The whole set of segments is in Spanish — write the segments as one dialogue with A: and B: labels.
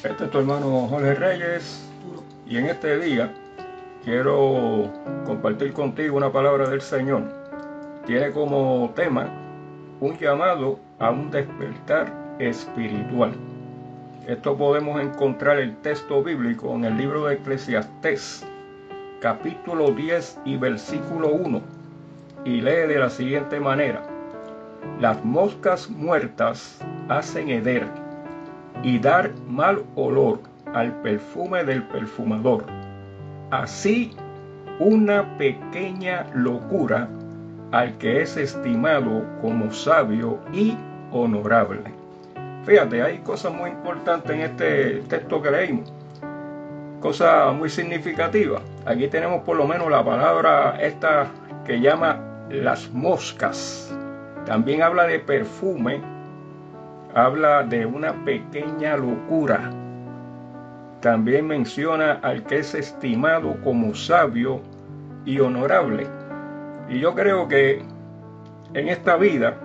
A: Este es tu hermano Jorge Reyes y en este día quiero compartir contigo una palabra del Señor. Tiene como tema un llamado a un despertar espiritual. Esto podemos encontrar el texto bíblico en el libro de Eclesiastés, capítulo 10 y versículo 1, y lee de la siguiente manera: las moscas muertas hacen heder y dar mal olor al perfume del perfumador. Así una pequeña locura al que es estimado como sabio y honorable. Fíjate, hay cosas muy importantes en este texto que leímos, cosas muy significativas. Aquí tenemos por lo menos la palabra esta que llama las moscas. También habla de perfume, habla de una pequeña locura. También menciona al que es estimado como sabio y honorable. Y yo creo que en esta vida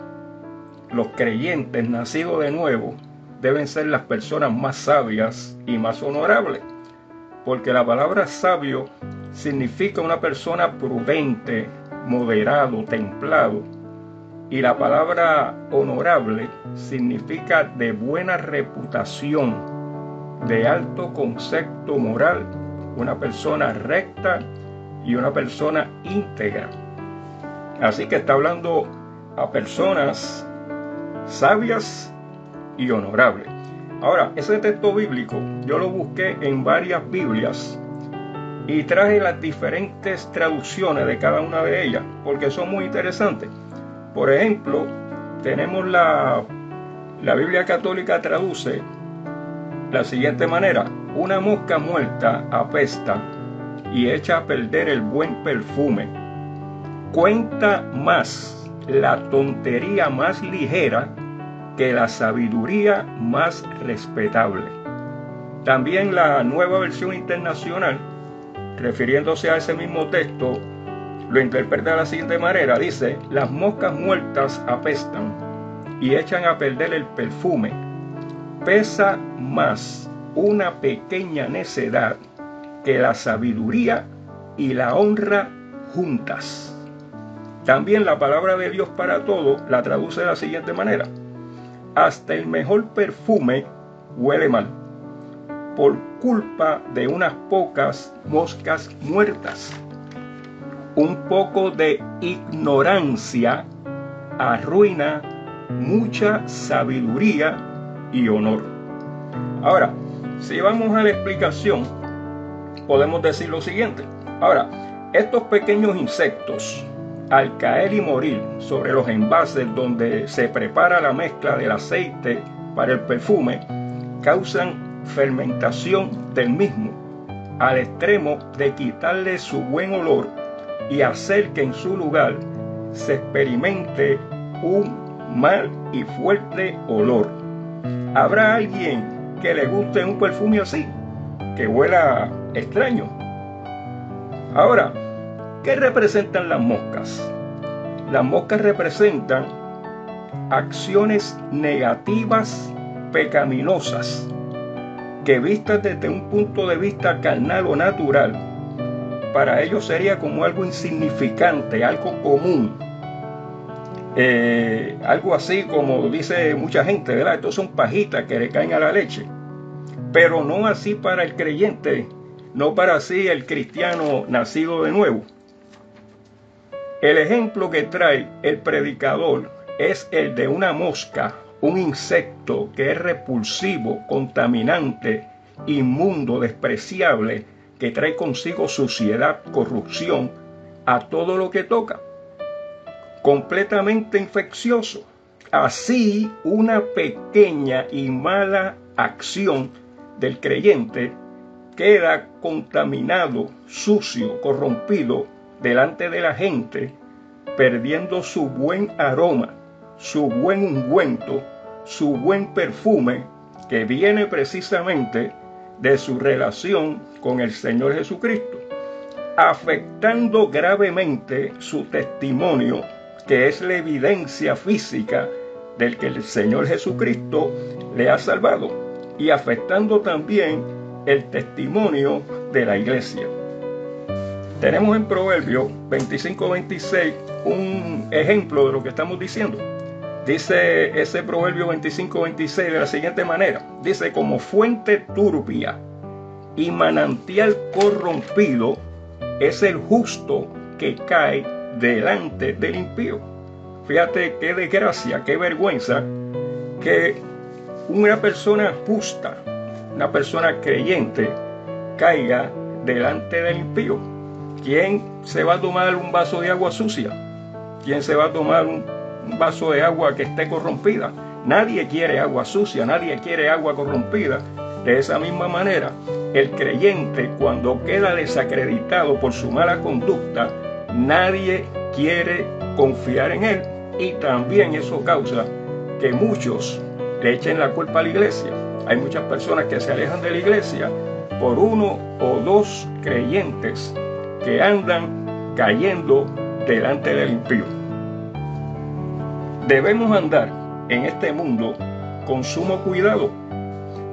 A: los creyentes nacidos de nuevo deben ser las personas más sabias y más honorables, porque la palabra sabio significa una persona prudente, moderado, templado, y la palabra honorable significa de buena reputación, de alto concepto moral, una persona recta y una persona íntegra. Así que está hablando a personas sabias y honorables. Ahora, ese texto bíblico yo lo busqué en varias Biblias y traje las diferentes traducciones de cada una de ellas, porque son muy interesantes. Por ejemplo, tenemos la Biblia Católica traduce la siguiente manera: una mosca muerta apesta y echa a perder el buen perfume. Cuenta más la tontería más ligera que la sabiduría más respetable. También la Nueva Versión Internacional, refiriéndose a ese mismo texto, lo interpreta de la siguiente manera. Dice: las moscas muertas apestan y echan a perder el perfume. Pesa más una pequeña necedad que la sabiduría y la honra juntas. También la palabra de Dios para todo la traduce de la siguiente manera: hasta el mejor perfume huele mal, por culpa de unas pocas moscas muertas. Un poco de ignorancia arruina mucha sabiduría y honor. Ahora, si vamos a la explicación, podemos decir lo siguiente. Ahora, estos pequeños insectos, al caer y morir sobre los envases donde se prepara la mezcla del aceite para el perfume, causan fermentación del mismo, al extremo de quitarle su buen olor y hacer que en su lugar se experimente un mal y fuerte olor. ¿Habrá alguien que le guste un perfume así, que huela extraño? Ahora, ¿qué representan las moscas? Las moscas representan acciones negativas, pecaminosas, que vistas desde un punto de vista carnal o natural, para ellos sería como algo insignificante, algo común. Algo así como dice mucha gente, ¿verdad? Estos son pajitas que le caen a la leche. Pero no así para el creyente, no para así el cristiano nacido de nuevo. El ejemplo que trae el predicador es el de una mosca, un insecto que es repulsivo, contaminante, inmundo, despreciable, que trae consigo suciedad, corrupción a todo lo que toca, completamente infeccioso. Así, una pequeña y mala acción del creyente queda contaminado, sucio, corrompido delante de la gente, perdiendo su buen aroma, su buen ungüento, su buen perfume, que viene precisamente de su relación con el Señor Jesucristo, afectando gravemente su testimonio, que es la evidencia física del que el Señor Jesucristo le ha salvado. y afectando también el testimonio de la iglesia. Tenemos en Proverbios 25-26 un ejemplo de lo que estamos diciendo. Dice ese Proverbio 25-26 de la siguiente manera. Dice: como fuente turbia y manantial corrompido es el justo que cae delante del impío. Fíjate qué desgracia, qué vergüenza que una persona justa, una persona creyente, caiga delante del impío. ¿Quién se va a tomar un vaso de agua sucia? ¿Quién se va a tomar un vaso de agua que esté corrompida? Nadie quiere agua sucia, nadie quiere agua corrompida. De esa misma manera, el creyente, cuando queda desacreditado por su mala conducta, nadie quiere confiar en él, y también eso causa que muchos le echen la culpa a la iglesia. Hay muchas personas que se alejan de la iglesia por uno o dos creyentes que andan cayendo delante del impío. Debemos andar en este mundo con sumo cuidado,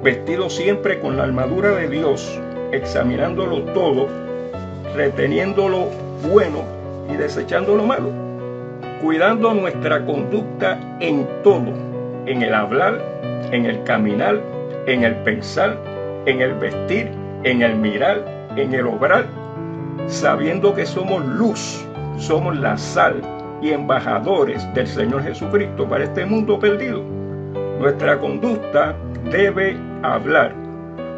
A: vestidos siempre con la armadura de Dios, examinándolo todo, reteniendo lo bueno y desechando lo malo, cuidando nuestra conducta en todo, en el hablar, en el caminar, en el pensar, en el vestir, en el mirar, en el obrar, sabiendo que somos luz, somos la sal y embajadores del Señor Jesucristo para este mundo perdido. Nuestra conducta debe hablar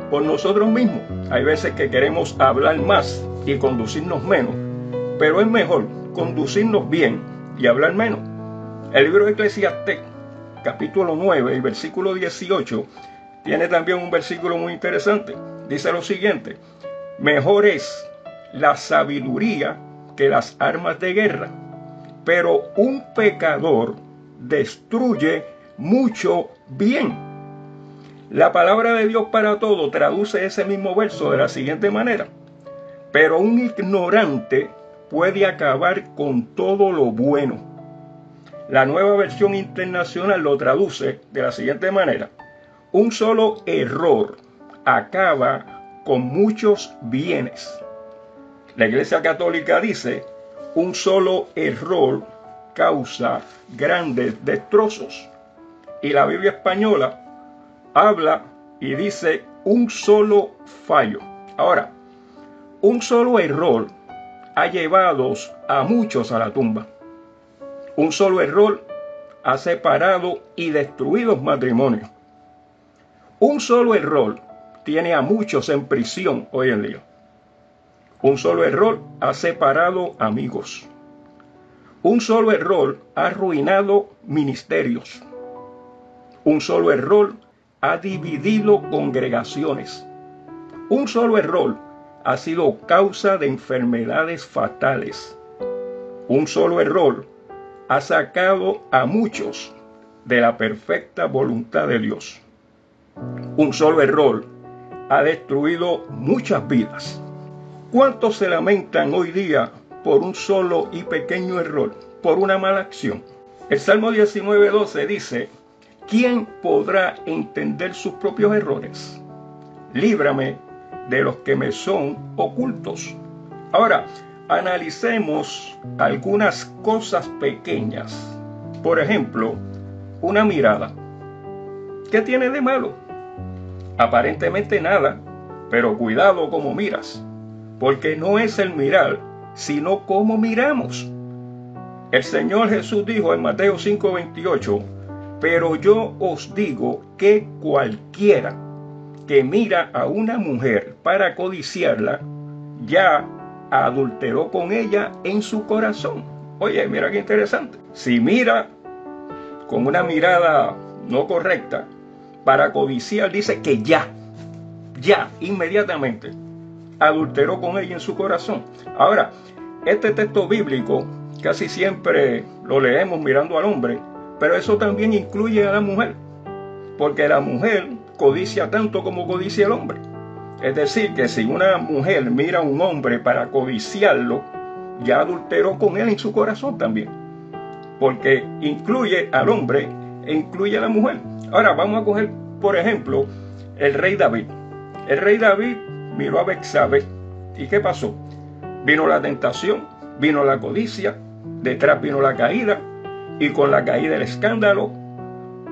A: por nosotros mismos. Hay veces que queremos hablar más y conducirnos menos, pero es mejor conducirnos bien y hablar menos. El libro de Eclesiastés, capítulo 9 y versículo 18, tiene también un versículo muy interesante. Dice lo siguiente: mejor es la sabiduría que las armas de guerra, pero un pecador destruye mucho bien. La palabra de Dios para todo traduce ese mismo verso de la siguiente manera: pero un ignorante puede acabar con todo lo bueno. La Nueva Versión Internacional lo traduce de la siguiente manera: un solo error acaba con muchos bienes. La Iglesia Católica dice: un solo error causa grandes destrozos. Y la Biblia española habla y dice: un solo fallo. Ahora, un solo error ha llevado a muchos a la tumba. Un solo error ha separado y destruido matrimonios. Un solo error tiene a muchos en prisión hoy en día. Un solo error ha separado amigos. Un solo error ha arruinado ministerios. Un solo error ha dividido congregaciones. Un solo error ha sido causa de enfermedades fatales. Un solo error ha sacado a muchos de la perfecta voluntad de Dios. Un solo error ha destruido muchas vidas. ¿Cuántos se lamentan hoy día por un solo y pequeño error, por una mala acción? El Salmo 19:12 dice: ¿quién podrá entender sus propios errores? Líbrame de los que me son ocultos. Ahora, analicemos algunas cosas pequeñas. Por ejemplo, una mirada. ¿Qué tiene de malo? Aparentemente nada, pero cuidado cómo miras, porque no es el mirar, sino cómo miramos. El Señor Jesús dijo en Mateo 5:28: pero yo os digo que cualquiera que mira a una mujer para codiciarla, ya adulteró con ella en su corazón. Oye, mira qué interesante. Si mira con una mirada no correcta para codiciar, dice que ya, inmediatamente adulteró con ella en su corazón. Ahora, este texto bíblico casi siempre lo leemos mirando al hombre, pero eso también incluye a la mujer, porque la mujer codicia tanto como codicia el hombre. Es decir, que si una mujer mira a un hombre para codiciarlo, ya adulteró con él en su corazón también, porque incluye al hombre e incluye a la mujer. Ahora vamos a coger, por ejemplo, el rey David. El rey David miró a Betsabé. ¿Y qué pasó? Vino la tentación, vino la codicia, detrás vino la caída, y con la caída el escándalo,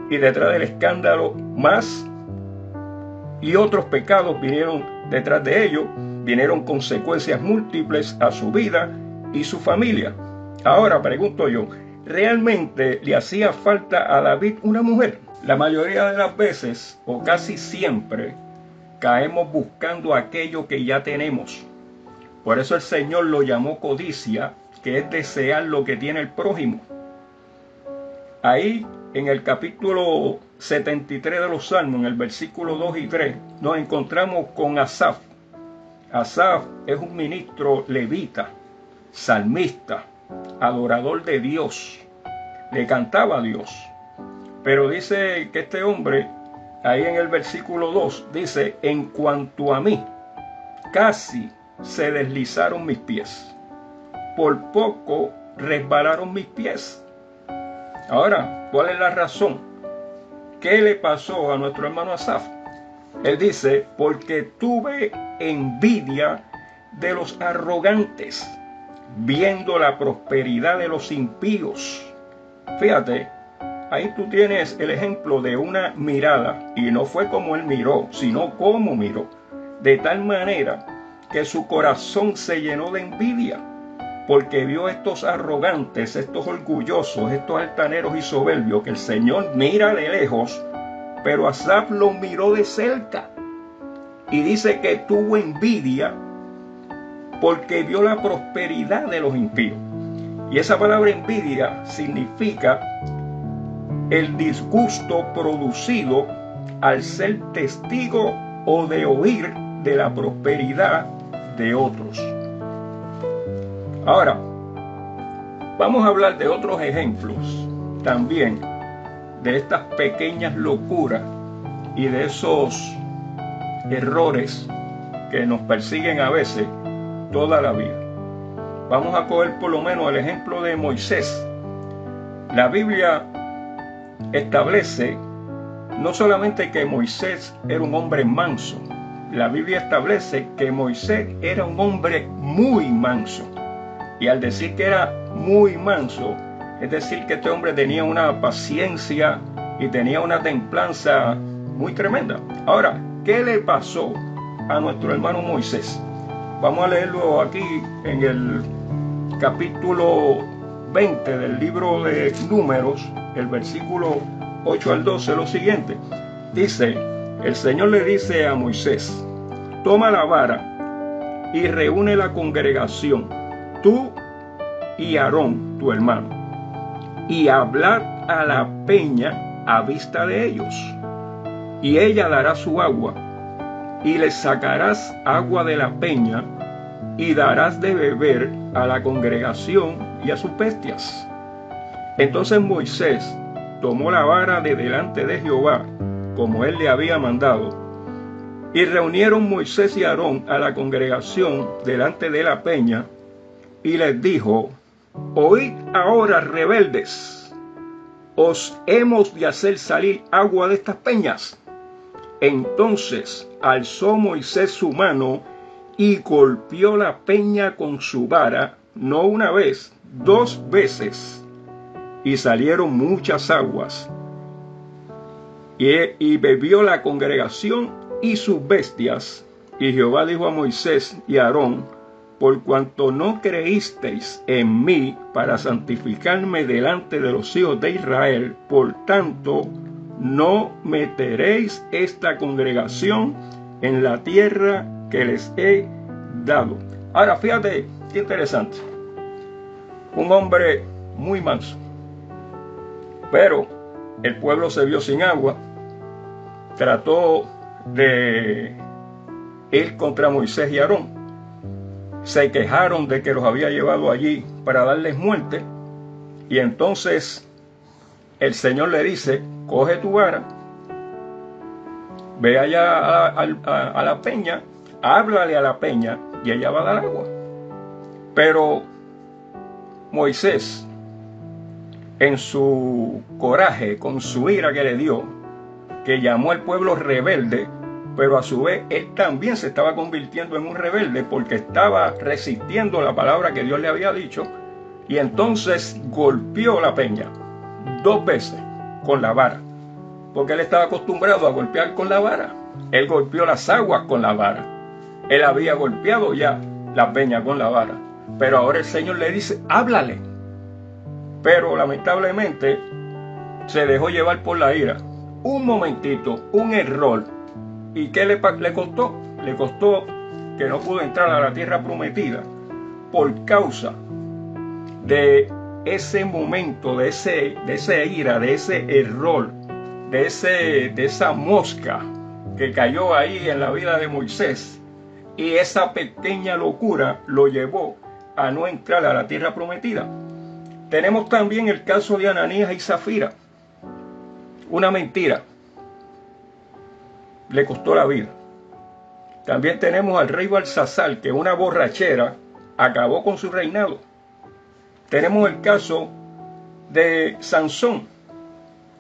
A: y detrás del escándalo más y otros pecados vinieron detrás de ello, vinieron consecuencias múltiples a su vida y su familia. Ahora pregunto yo, ¿realmente le hacía falta a David una mujer? La mayoría de las veces, o casi siempre, caemos buscando aquello que ya tenemos. Por eso el Señor lo llamó codicia, que es desear lo que tiene el prójimo. Ahí, en el capítulo 73 de los Salmos, en el versículo 2 y 3, nos encontramos con Asaf. Asaf es un ministro levita, salmista, adorador de Dios. Le cantaba a Dios. Pero dice que este hombre, ahí en el versículo 2, dice, en cuanto a mí, casi se deslizaron mis pies. Por poco resbalaron mis pies. Ahora, ¿cuál es la razón? ¿Qué le pasó a nuestro hermano Asaf? Él dice, porque tuve envidia de los arrogantes, viendo la prosperidad de los impíos. Fíjate, ahí tú tienes el ejemplo de una mirada, y no fue como él miró, sino cómo miró, de tal manera que su corazón se llenó de envidia, porque vio estos arrogantes, estos orgullosos, estos altaneros y soberbios, que el Señor mira de lejos, pero Asaf lo miró de cerca, y dice que tuvo envidia porque vio la prosperidad de los impíos. Y esa palabra envidia significa el disgusto producido al ser testigo o de oír de la prosperidad de otros. Ahora, vamos a hablar de otros ejemplos también de estas pequeñas locuras y de esos errores que nos persiguen a veces toda la vida. Vamos a coger por lo menos el ejemplo de Moisés. La Biblia establece no solamente que Moisés era un hombre manso, la Biblia establece que Moisés era un hombre muy manso. Y al decir que era muy manso, es decir que este hombre tenía una paciencia y tenía una templanza muy tremenda. Ahora, ¿qué le pasó a nuestro hermano Moisés? Vamos a leerlo aquí en el capítulo 20 del libro de Números, el versículo 8 al 12, lo siguiente. Dice, el Señor le dice a Moisés, toma la vara y reúne la congregación, tú y Aarón, tu hermano, y hablad a la peña a vista de ellos, y ella dará su agua, y les sacarás agua de la peña, y darás de beber a la congregación y a sus bestias. Entonces Moisés tomó la vara de delante de Jehová, como él le había mandado, y reunieron Moisés y Aarón a la congregación delante de la peña, y les dijo, oíd ahora, rebeldes, os hemos de hacer salir agua de estas peñas. Entonces alzó Moisés su mano y golpeó la peña con su vara, no una vez, 2 veces, y salieron muchas aguas. Y bebió la congregación y sus bestias. Y Jehová dijo a Moisés y a Aarón, por cuanto no creísteis en mí para santificarme delante de los hijos de Israel, por tanto, no meteréis esta congregación en la tierra que les he dado. Ahora, fíjate, qué interesante. Un hombre muy manso. Pero el pueblo se vio sin agua. Trató de ir contra Moisés y Aarón. Se quejaron de que los había llevado allí para darles muerte. Y entonces el Señor le dice, coge tu vara, ve allá a la peña, háblale a la peña y ella va a dar agua. Pero Moisés, en su coraje, con su ira que le dio, que llamó al pueblo rebelde, pero a su vez él también se estaba convirtiendo en un rebelde porque estaba resistiendo la palabra que Dios le había dicho, y entonces golpeó la peña 2 veces con la vara, porque él estaba acostumbrado a golpear con la vara. Él golpeó las aguas con la vara. Él había golpeado ya la peña con la vara, pero ahora el Señor le dice, háblale. Pero lamentablemente se dejó llevar por la ira. Un momentito, un error. ¿Y qué le costó? Le costó que no pudo entrar a la tierra prometida por causa de ese momento, de esa ira, de ese error, de esa mosca que cayó ahí en la vida de Moisés. Y esa pequeña locura lo llevó a no entrar a la tierra prometida. Tenemos también el caso de Ananías y Zafira. Una mentira le costó la vida. También tenemos al rey Balsasar, que una borrachera acabó con su reinado. Tenemos el caso de Sansón.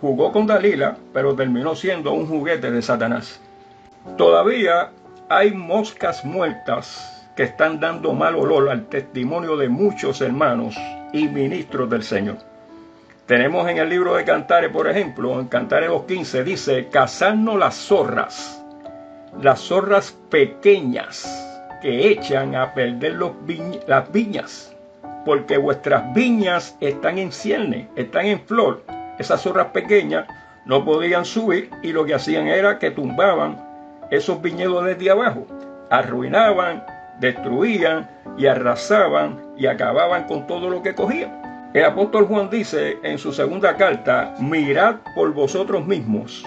A: Jugó con Dalila, pero terminó siendo un juguete de Satanás. Todavía hay moscas muertas que están dando mal olor al testimonio de muchos hermanos y ministros del Señor. Tenemos en el libro de Cantares, por ejemplo, en Cantares 2:15, dice, cazadnos las zorras pequeñas que echan a perder las viñas, porque vuestras viñas están en cierne, están en flor. Esas zorras pequeñas no podían subir y lo que hacían era que tumbaban esos viñedos desde abajo, arruinaban, destruían y arrasaban y acababan con todo lo que cogían. El apóstol Juan dice en su segunda carta, mirad por vosotros mismos,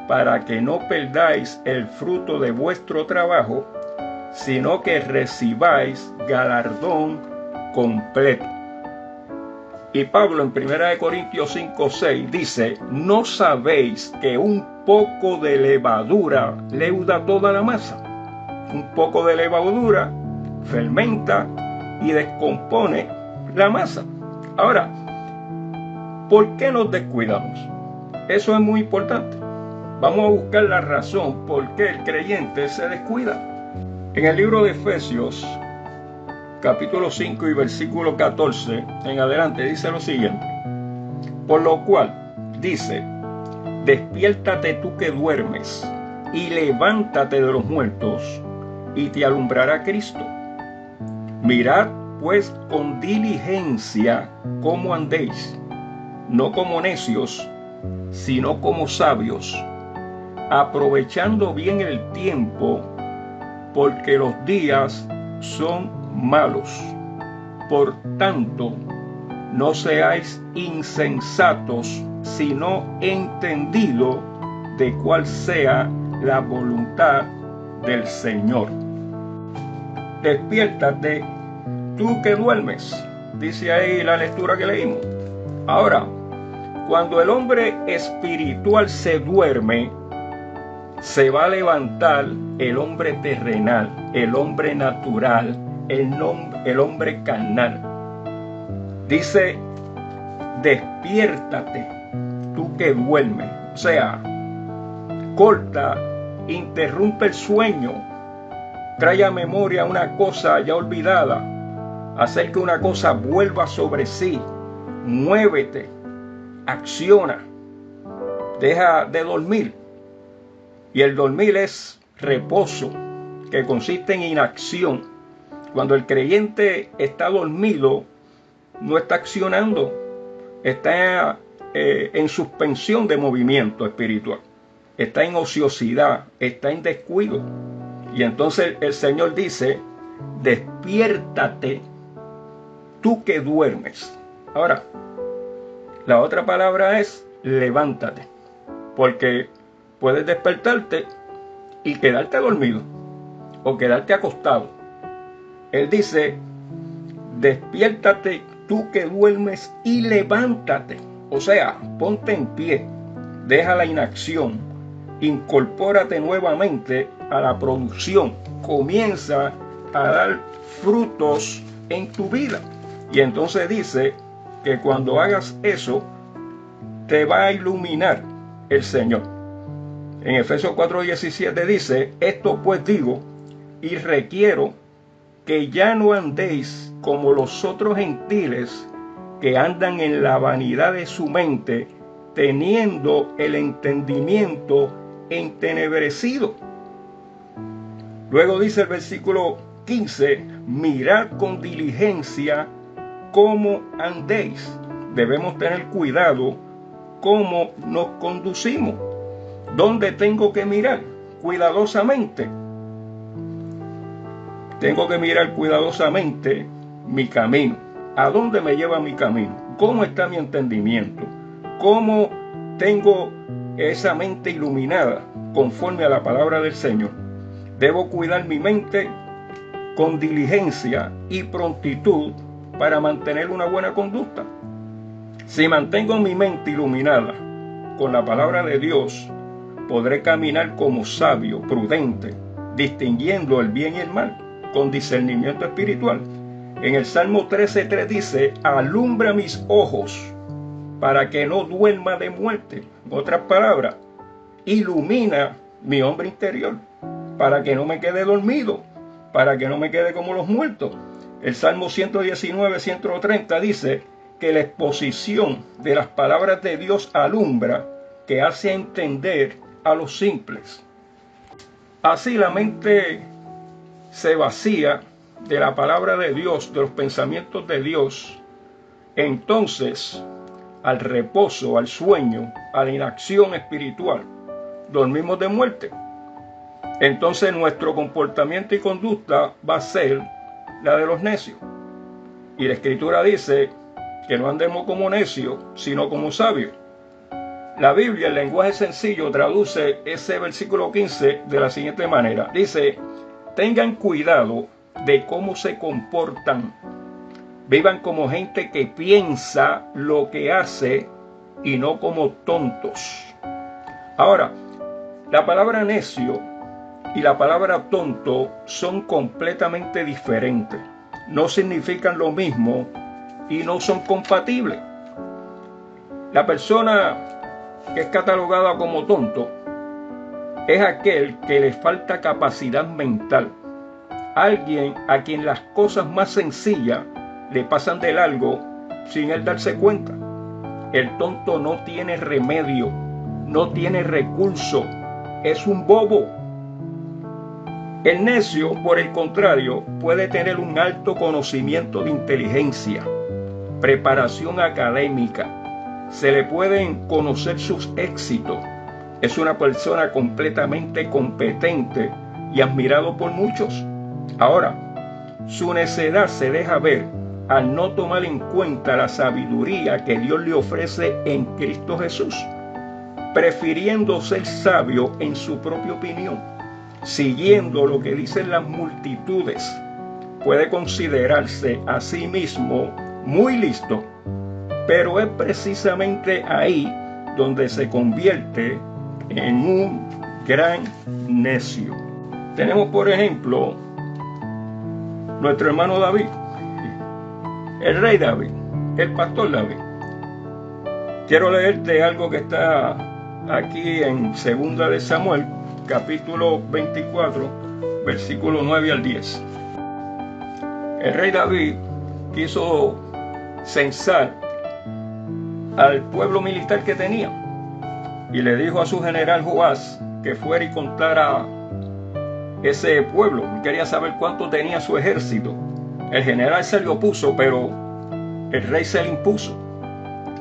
A: para que no perdáis el fruto de vuestro trabajo, sino que recibáis galardón completo. Y Pablo en 1 Corintios 5:6 dice, ¿no sabéis que un poco de levadura leuda toda la masa? Un poco de levadura fermenta y descompone la masa. Ahora, ¿por qué nos descuidamos? Eso es muy importante. Vamos a buscar la razón por qué el creyente se descuida. En el libro de Efesios, capítulo 5 y versículo 14 en adelante, dice lo siguiente. Por lo cual, dice, despiértate tú que duermes, y levántate de los muertos, y te alumbrará Cristo. Mirad pues con diligencia cómo andéis, no como necios, sino como sabios, aprovechando bien el tiempo, porque los días son malos. Por tanto, no seáis insensatos, sino entendido de cuál sea la voluntad del Señor. Despiértate tú que duermes, dice ahí la lectura que leímos. Ahora, cuando el hombre espiritual se duerme, se va a levantar el hombre terrenal, el hombre natural, el hombre carnal. Dice, despiértate tú que duermes. O sea, corta, interrumpe el sueño, trae a memoria una cosa ya olvidada, hacer que una cosa vuelva sobre sí, muévete, acciona, deja de dormir. Y el dormir es reposo, que consiste en inacción. Cuando el creyente está dormido, no está accionando, está en suspensión de movimiento espiritual, está en ociosidad, está en descuido. Y entonces el Señor dice, despiértate tú que duermes. Ahora, la otra palabra es levántate, porque puedes despertarte y quedarte dormido o quedarte acostado. Él dice, despiértate tú que duermes y levántate. O sea, ponte en pie, deja la inacción, incorpórate nuevamente a la producción, comienza a dar frutos en tu vida. Y entonces dice que cuando hagas eso, te va a iluminar el Señor. En Efesios 4:17 dice: esto pues digo y requiero que ya no andéis como los otros gentiles que andan en la vanidad de su mente, teniendo el entendimiento entenebrecido. Luego dice el versículo 15: mirad con diligencia cómo andéis. Debemos tener cuidado cómo nos conducimos. ¿Dónde tengo que mirar? Cuidadosamente. Tengo que mirar cuidadosamente mi camino. ¿A dónde me lleva mi camino? ¿Cómo está mi entendimiento? ¿Cómo tengo esa mente iluminada conforme a la palabra del Señor? Debo cuidar mi mente con diligencia y prontitud para mantener una buena conducta. Si mantengo mi mente iluminada con la palabra de Dios, podré caminar como sabio, prudente, distinguiendo el bien y el mal, con discernimiento espiritual. En el Salmo 13:3 dice: alumbra mis ojos para que no duerma de muerte. En otras palabras, ilumina mi hombre interior para que no me quede dormido, para que no me quede como los muertos. El Salmo 119:130 dice que la exposición de las palabras de Dios alumbra, que hace entender a los simples. Así la mente se vacía de la palabra de Dios, de los pensamientos de Dios. Entonces, al reposo, al sueño, a la inacción espiritual, dormimos de muerte. Entonces nuestro comportamiento y conducta va a ser la de los necios. Y la Escritura dice que no andemos como necios, sino como sabios. La Biblia, en lenguaje sencillo, traduce ese versículo 15 de la siguiente manera. Dice: tengan cuidado de cómo se comportan. Vivan como gente que piensa lo que hace y no como tontos. Ahora, la palabra necio y la palabra tonto son completamente diferentes. No significan lo mismo y no son compatibles. La persona que es catalogada como tonto es aquel que le falta capacidad mental. Alguien a quien las cosas más sencillas le pasan de largo sin él darse cuenta. El tonto no tiene remedio, no tiene recurso, es un bobo. El necio, por el contrario, puede tener un alto conocimiento de inteligencia, preparación académica, se le pueden conocer sus éxitos. Es una persona completamente competente y admirado por muchos. Ahora, su necedad se deja ver al no tomar en cuenta la sabiduría que Dios le ofrece en Cristo Jesús, prefiriendo ser sabio en su propia opinión, siguiendo lo que dicen las multitudes. Puede considerarse a sí mismo muy listo, pero es precisamente ahí donde se convierte en un gran necio. Tenemos, por ejemplo, nuestro hermano David, el rey David, el pastor David. Quiero leerte algo que está aquí en 2 de Samuel, capítulo 24, versículo 9 al 10. El rey David quiso censar al pueblo militar que tenía y le dijo a su general Joás que fuera y contara ese pueblo. Quería saber cuánto tenía su ejército. El general se le opuso, pero el rey se le impuso.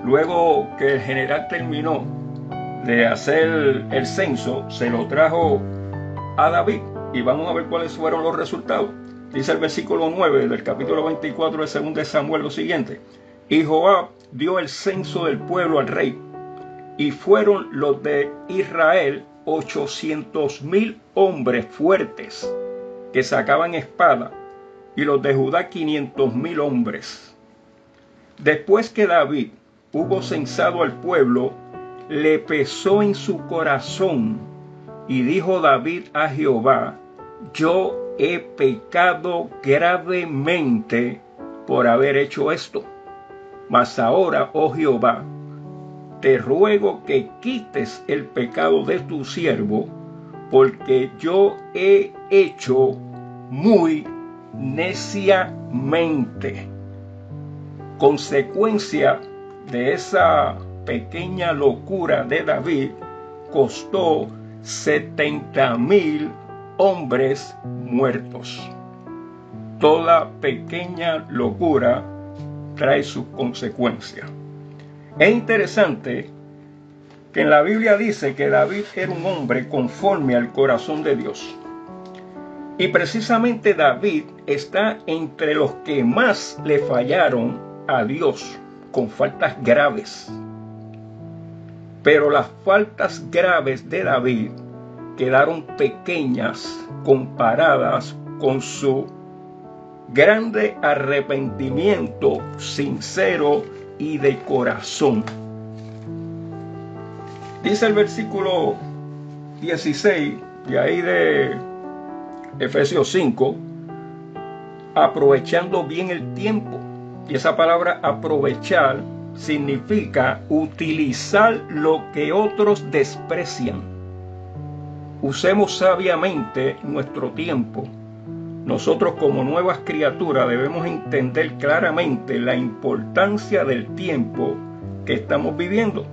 A: Luego que el general terminó de hacer el censo, se lo trajo a David y vamos a ver cuáles fueron los resultados. Dice el versículo 9 del capítulo 24 de 2 de Samuel lo siguiente: y Joab dio el censo del pueblo al rey, y fueron los de Israel 800,000 hombres fuertes que sacaban espada, y los de Judá 500,000 hombres. Después que David hubo censado al pueblo, le pesó en su corazón, y dijo David a Jehová: yo he pecado gravemente por haber hecho esto. Mas ahora, oh Jehová, te ruego que quites el pecado de tu siervo, porque yo he hecho muy neciamente. Consecuencia de esa pequeña locura de David, costó 70,000 hombres muertos. Toda pequeña locura trae sus consecuencias. Es interesante que en la Biblia dice que David era un hombre conforme al corazón de Dios. Y precisamente David está entre los que más le fallaron a Dios con faltas graves. Pero las faltas graves de David quedaron pequeñas comparadas con su grande arrepentimiento sincero y de corazón. Dice el versículo 16 de ahí de Efesios 5, aprovechando bien el tiempo. Y esa palabra aprovechar significa utilizar lo que otros desprecian. Usemos sabiamente nuestro tiempo. Nosotros como nuevas criaturas debemos entender claramente la importancia del tiempo que estamos viviendo.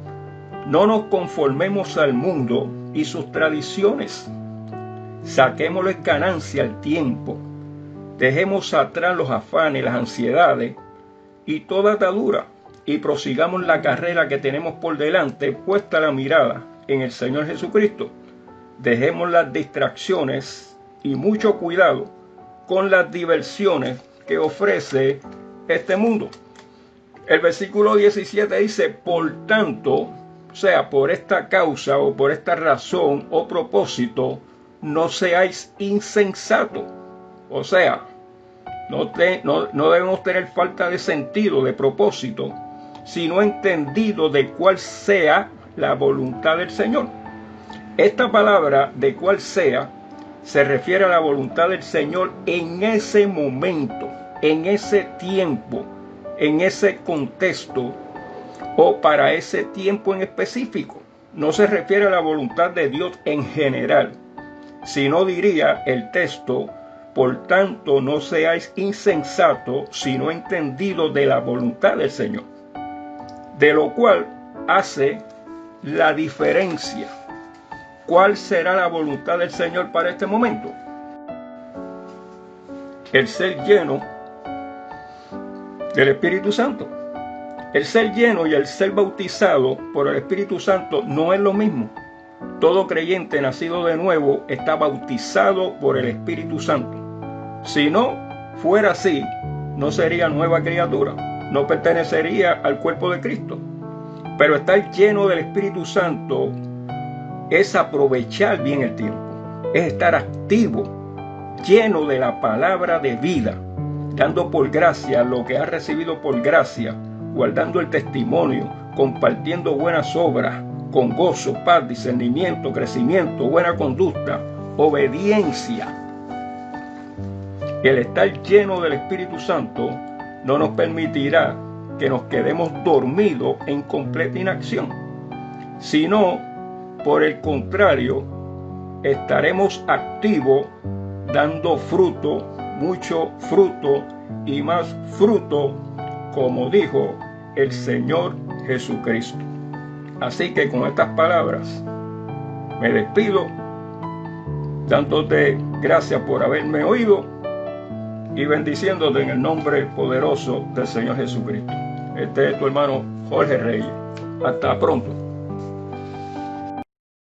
A: No nos conformemos al mundo y sus tradiciones. Saquémosle ganancia al tiempo. Dejemos atrás los afanes, las ansiedades y toda atadura y prosigamos la carrera que tenemos por delante, puesta la mirada en el Señor Jesucristo. Dejemos las distracciones y mucho cuidado con las diversiones que ofrece este mundo. El versículo 17 dice, por tanto, o sea, por esta causa o por esta razón o propósito, no seáis insensatos. O sea, no debemos tener falta de sentido, de propósito, sino entendido de cuál sea la voluntad del Señor. Esta palabra, de cuál sea, se refiere a la voluntad del Señor en ese momento, en ese tiempo, en ese contexto o para ese tiempo en específico. No se refiere a la voluntad de Dios en general, sino diría el texto, por tanto no seáis insensatos, sino entendidos de la voluntad del Señor. De lo cual hace la diferencia. ¿Cuál será la voluntad del Señor para este momento? El ser lleno del Espíritu Santo. El ser lleno y el ser bautizado por el Espíritu Santo no es lo mismo. Todo creyente nacido de nuevo está bautizado por el Espíritu Santo. Si no fuera así, no sería nueva criatura, no pertenecería al cuerpo de Cristo. Pero estar lleno del Espíritu Santo es aprovechar bien el tiempo, es estar activo, lleno de la palabra de vida, dando por gracia lo que has recibido por gracia, guardando el testimonio, compartiendo buenas obras, con gozo, paz, discernimiento, crecimiento, buena conducta, obediencia. El estar lleno del Espíritu Santo no nos permitirá que nos quedemos dormidos en completa inacción, sino, por el contrario, estaremos activos, dando fruto, mucho fruto y más fruto, como dijo el Señor Jesucristo. Así que con estas palabras me despido, dándote gracias por haberme oído y bendiciéndote en el nombre poderoso del Señor Jesucristo. Este es tu hermano Jorge Reyes. Hasta pronto.